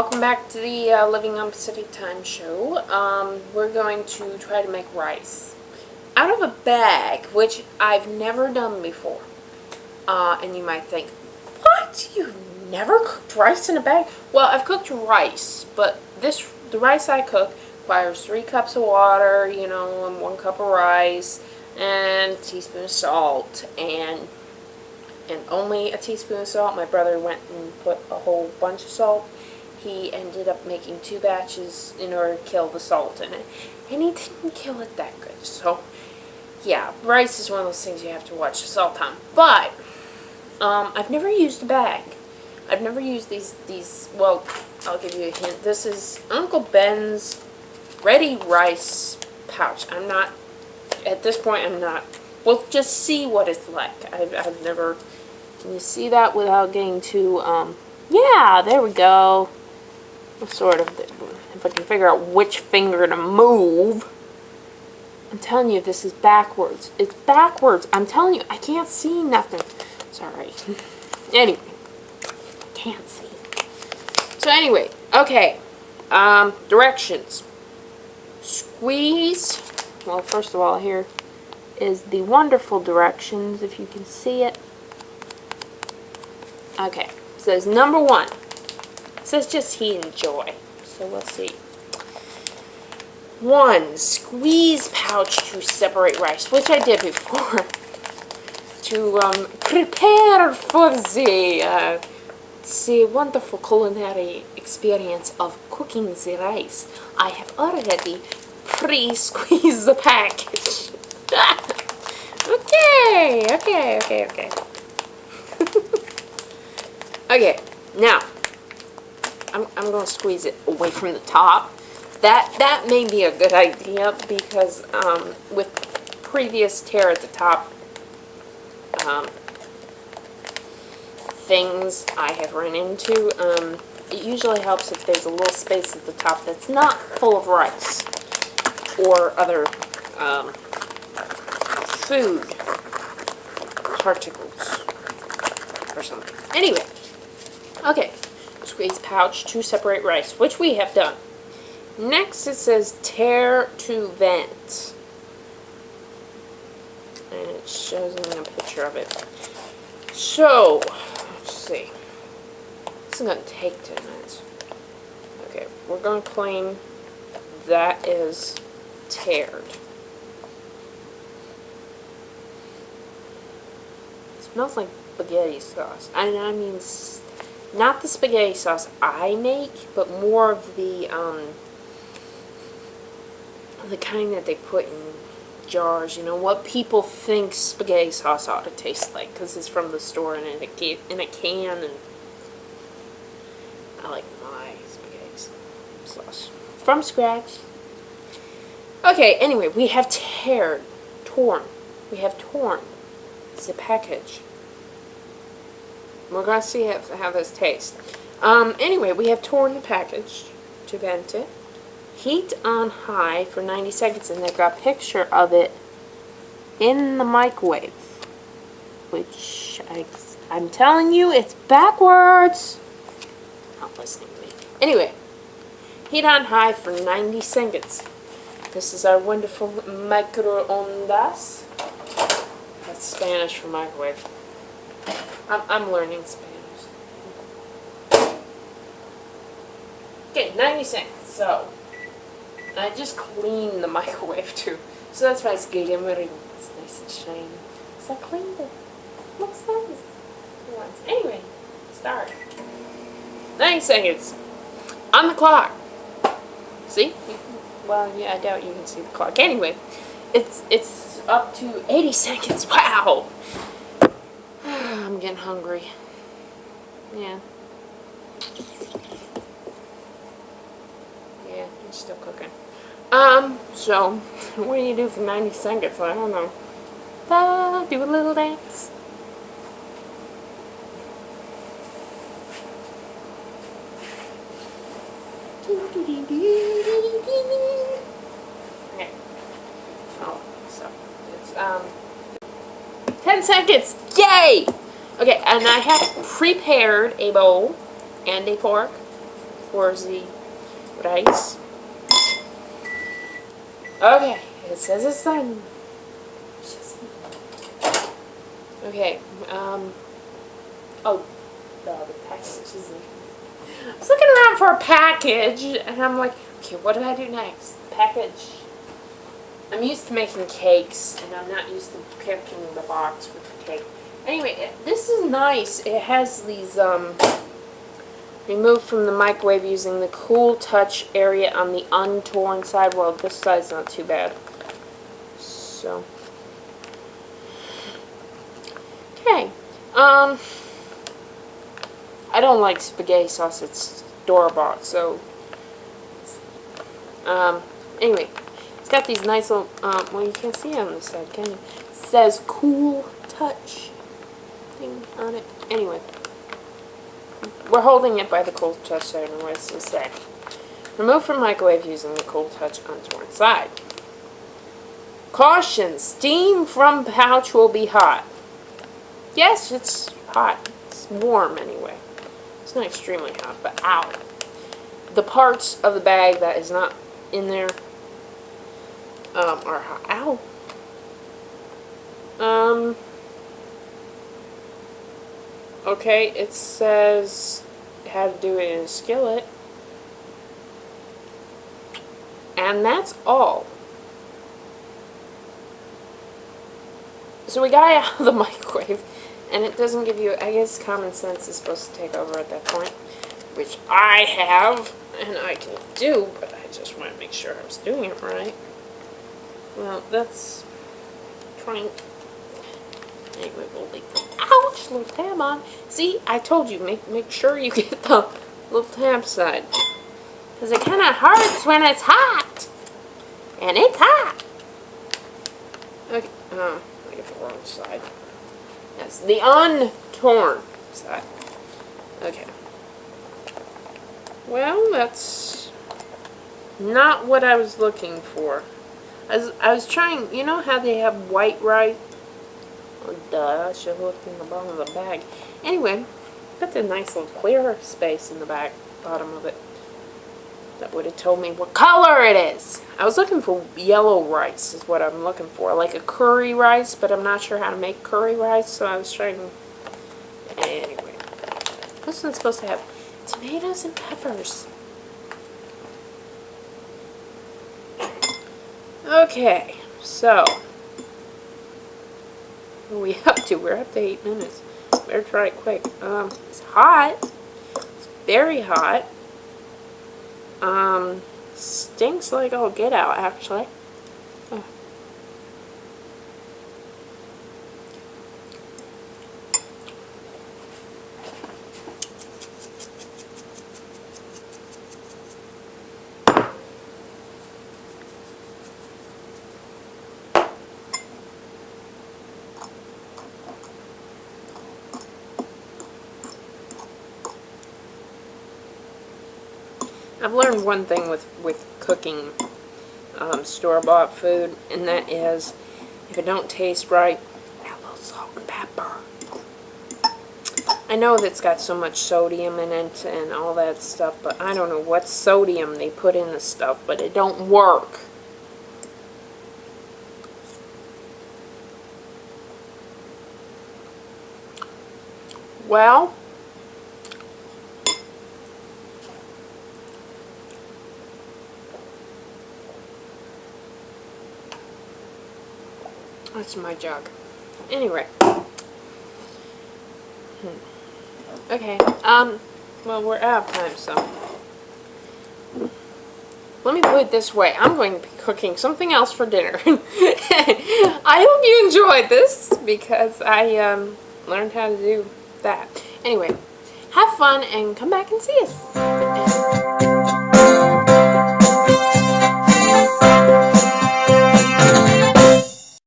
welcome back to the Living on Pacific Time show. We're going to try to make rice out of a bag, which I've never done before. And you might think, what? You've never cooked rice in a bag? Well, I've cooked rice, but the rice I cook requires 3 cups of water, and 1 cup of rice, and a teaspoon of salt, and only a teaspoon of salt. My brother went and put a whole bunch of salt. He ended up making 2 batches in order to kill the salt in it, and he didn't kill it that good. So yeah, rice is one of those things you have to watch the salt on. But I've never used a bag. I've never used these. Well, I'll give you a hint. This is Uncle Ben's ready rice pouch. I'm not, at this point, I'm not. We'll just see what it's like. I've never. Can you see that without getting too? Yeah, there we go. Sort of. If I can figure out which finger to move. I'm telling you, this is backwards. It's backwards. I'm telling you, I can't see nothing. Sorry. Anyway, can't see. So anyway, okay. Directions. Squeeze. Well, first of all, here is the wonderful directions, if you can see it. Okay. It says number 1. It says just heat and joy. So let's see. 1. Squeeze pouch to separate rice, which I did before. To prepare for the wonderful culinary experience of cooking the rice, I have already pre-squeezed the package. Okay. Okay, now I'm going to squeeze it away from the top. That may be a good idea because with previous tear at the top things I have run into, it usually helps if there's a little space at the top that's not full of rice or other food particles or something. Anyway, okay, squeeze pouch to separate rice, which we have done. Next it says tear to vent, and it shows me a picture of it. So let's see, this is going to take 10 minutes. Okay, we're going to claim that is teared. It smells like spaghetti sauce. I mean, not the spaghetti sauce I make, but more of the kind that they put in jars, what people think spaghetti sauce ought to taste like, because it's from the store and in a can, and I like my spaghetti sauce from scratch. Okay, anyway, we have torn. We have torn the package. We're going to see how this tastes. Anyway, we have torn the package to vent it. Heat on high for 90 seconds, and they've got a picture of it in the microwave, which I'm telling you, it's backwards. Not listening to me. Anyway, heat on high for 90 seconds. This is our wonderful microondas. That's Spanish for microwave. I'm learning Spanish. Okay, 90 seconds. So I just cleaned the microwave too, so that's why it's glimmering. It's nice and shiny. So I cleaned it. Looks nice. Anyway, start. 90 seconds on the clock. See? Well, yeah, I doubt you can see the clock. Anyway, it's up to 80 seconds. Wow. I'm getting hungry. Yeah. Yeah, it's still cooking. So, what do you do for 90 seconds? I don't know. Do a little dance. Okay. Oh, so, it's, 10 seconds! Yay! Okay, and I have prepared a bowl and a fork pour the rice. Okay, it says it's done. Okay, oh, the package is in. I was looking around for a package, and I'm like, okay, what do I do next? Package. I'm used to making cakes, and I'm not used to picking the box with the cake. Anyway, this is nice. It has these, removed from the microwave using the cool touch area on the untorn side. Well, this side's not too bad. So, okay. I don't like spaghetti sauce. It's store-bought, so, anyway. It's got these nice little, well, you can't see it on this side, can you? It says cool touch thing on it. Anyway. We're holding it by the cool touch side, and what does it say? Remove from microwave using the cool touch untorn side. Caution, steam from pouch will be hot. Yes, it's hot. It's warm anyway. It's not extremely hot, but ow. The parts of the bag that is not in there are hot. Ow. Okay, it says how to do it in a skillet. And that's all. So we got it out of the microwave, and it doesn't give you, I guess common sense is supposed to take over at that point, which I have, and I can do, but I just want to make sure I was doing it right. Well, that's trying. Anyway, we'll leave the ouch little tab on. See, I told you, make sure you get the little tab side, because it kind of hurts when it's hot, and it's hot. Okay, I get the wrong side. Yes, the untorn side. Okay. Well, that's not what I was looking for. I was trying, you know how they have white rice? Oh, duh, I should have looked in the bottom of the bag. Anyway, got the nice little clear space in the back, bottom of it. That would have told me what color it is. I was looking for yellow rice is what I'm looking for. Like a curry rice, but I'm not sure how to make curry rice, so I was trying. Anyway. This one's supposed to have tomatoes and peppers. Okay, so what are we up to? We're up to 8 minutes. Better try it quick. It's hot. It's very hot. Stinks like all get out, actually. Oh. I've learned one thing with cooking store-bought food, and that is, if it don't taste right, add a little salt and pepper. I know that's got so much sodium in it and all that stuff, but I don't know what sodium they put in the stuff, but it don't work. Well, that's my jug. Anyway. Okay. Well, we're out of time, so. Let me put it this way. I'm going to be cooking something else for dinner. I hope you enjoyed this, because I learned how to do that. Anyway, have fun and come back and see us.